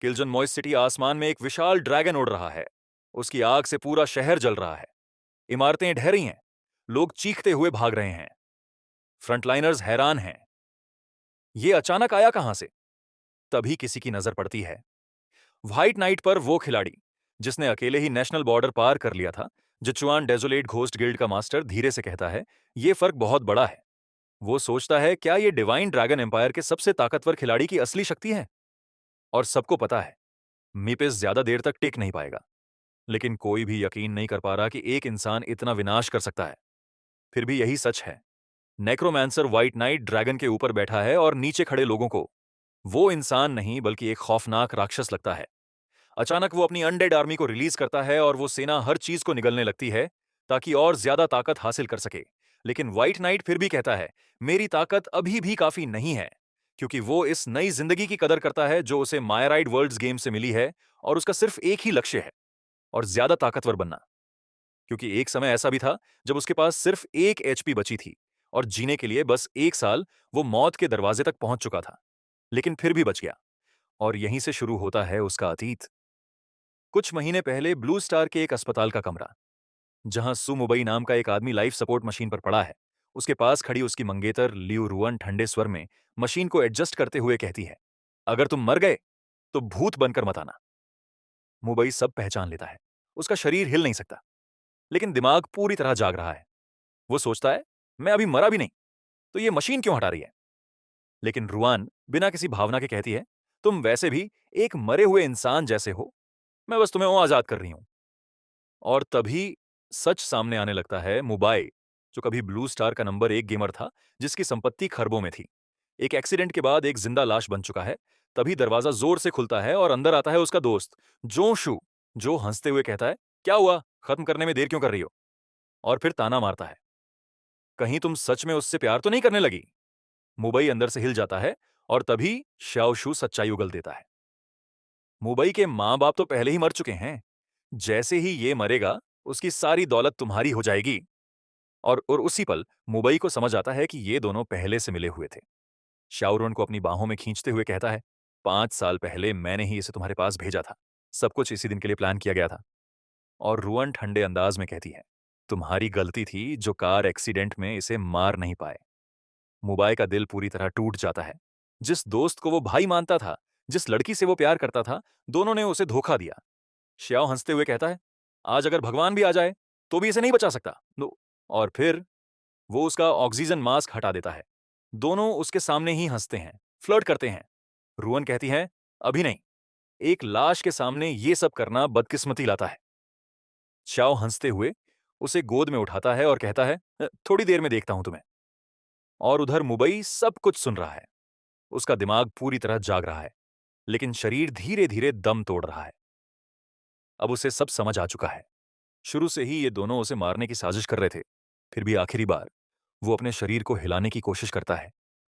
किल्जन मॉइस city आसमान में एक विशाल ड्रैगन उड़ रहा है। उसकी आग से पूरा शहर जल रहा है। इमारतें ढह रही हैं। लोग चीखते हुए भाग रहे हैं। फ्रंटलाइनर्स हैरान हैं। ये अचानक आया कहां से? तभी किसी की नजर पड़ती है व्हाइट नाइट पर, वो खिलाड़ी जिसने अकेले ही नेशनल बॉर्डर पार कर लिया था। जिचुआन डेजोलेट घोस्ट गिल्ड का मास्टर धीरे से कहता है, ये फर्क बहुत बड़ा है। वो सोचता है, क्या ये डिवाइन ड्रैगन एम्पायर के सबसे ताकतवर खिलाड़ी की असली शक्ति है? और सबको पता है, मीपिस ज्यादा देर तक टिक नहीं पाएगा। लेकिन कोई भी यकीन नहीं कर पा रहा कि एक इंसान इतना विनाश कर सकता है। फिर भी यही सच है। नेक्रोमैंसर व्हाइट नाइट ड्रैगन के ऊपर बैठा है और नीचे खड़े लोगों को वो इंसान नहीं बल्कि एक खौफनाक राक्षस लगता है। अचानक वो अपनी अनडेड आर्मी को रिलीज करता है और वो सेना हर चीज को निगलने लगती है ताकि और ज्यादा ताकत हासिल कर सके। लेकिन व्हाइट नाइट फिर भी कहता है, मेरी ताकत अभी भी काफी नहीं है, क्योंकि वो इस नई जिंदगी की कदर करता है जो उसे मायराइड वर्ल्ड्स गेम से मिली है। और उसका सिर्फ एक ही लक्ष्य है, और ज्यादा ताकतवर बनना। क्योंकि एक समय ऐसा भी था जब उसके पास सिर्फ 1 HP बची थी, और जीने के लिए बस 1 साल वो मौत के दरवाजे तक पहुंच चुका था। लेकिन फिर भी बच गया। और यहीं से शुरू होता है उसका अतीत। कुछ महीने पहले ब्लू स्टार के एक अस्पताल का कमरा, जहां सु मुबई नाम का एक आदमी लाइफ सपोर्ट मशीन पर पड़ा है। उसके पास खड़ी उसकी मंगेतर लियू रुअन ठंडे स्वर में मशीन को एडजस्ट करते हुए कहती है, अगर तुम मर गए तो भूत बनकर मत आना। मुबई सब पहचान लेता है। उसका शरीर हिल नहीं सकता, लेकिन दिमाग पूरी तरह जाग रहा है। वो सोचता है, मैं अभी मरा भी नहीं, तो ये मशीन क्यों हटा रही है? लेकिन रुआन बिना किसी भावना के कहती है, तुम वैसे भी एक मरे हुए इंसान जैसे हो, मैं बस तुम्हें वो आजाद कर रही हूं। और तभी सच सामने आने लगता है। मुबाई, जो कभी ब्लू स्टार का नंबर 1 गेमर था, जिसकी संपत्ति खरबों में थी, एक एक्सीडेंट के बाद एक जिंदा लाश बन चुका है। तभी दरवाजा जोर से खुलता है और अंदर आता है उसका दोस्त जोशु, जो हंसते हुए कहता है, क्या हुआ, खत्म करने में देर क्यों कर रही हो? और फिर ताना मारता है, कहीं तुम सच में उससे प्यार तो नहीं करने लगी? मुबई अंदर से हिल जाता है, और तभी श्याओशु सच्चाई उगल देता है। मुबई के माँ बाप तो पहले ही मर चुके हैं। जैसे ही ये मरेगा, उसकी सारी दौलत तुम्हारी हो जाएगी। और उसी पल मुबई को समझ आता है कि ये दोनों पहले से मिले हुए थे। शाओरुन को अपनी बाहों में खींचते हुए कहता है, 5 साल पहले मैंने ही इसे तुम्हारे पास भेजा था। सब कुछ इसी दिन के लिए प्लान किया गया था। और रुअन ठंडे अंदाज में कहती है, तुम्हारी गलती थी जो कार एक्सीडेंट में इसे मार नहीं पाए। मुबाई का दिल पूरी तरह टूट जाता है। जिस दोस्त को वो भाई मानता था, जिस लड़की से वो प्यार करता था, दोनों ने उसे धोखा दिया। श्याओ हंसते हुए कहता है, आज अगर भगवान भी आ जाए तो भी इसे नहीं बचा सकता। और फिर वो उसका ऑक्सीजन मास्क हटा देता है। दोनों उसके सामने ही हंसते हैं, फ्लर्ट करते हैं। रुअन कहती है, अभी नहीं, एक लाश के सामने ये सब करना बदकिस्मती लाता है। श्याओ हंसते हुए उसे गोद में उठाता है और कहता है, थोड़ी देर में देखता हूं तुम्हें। और उधर मुबई सब कुछ सुन रहा है। उसका दिमाग पूरी तरह जाग रहा है, लेकिन शरीर धीरे धीरे दम तोड़ रहा है। अब उसे सब समझ आ चुका है। शुरू से ही ये दोनों उसे मारने की साजिश कर रहे थे। फिर भी आखिरी बार वो अपने शरीर को हिलाने की कोशिश करता है।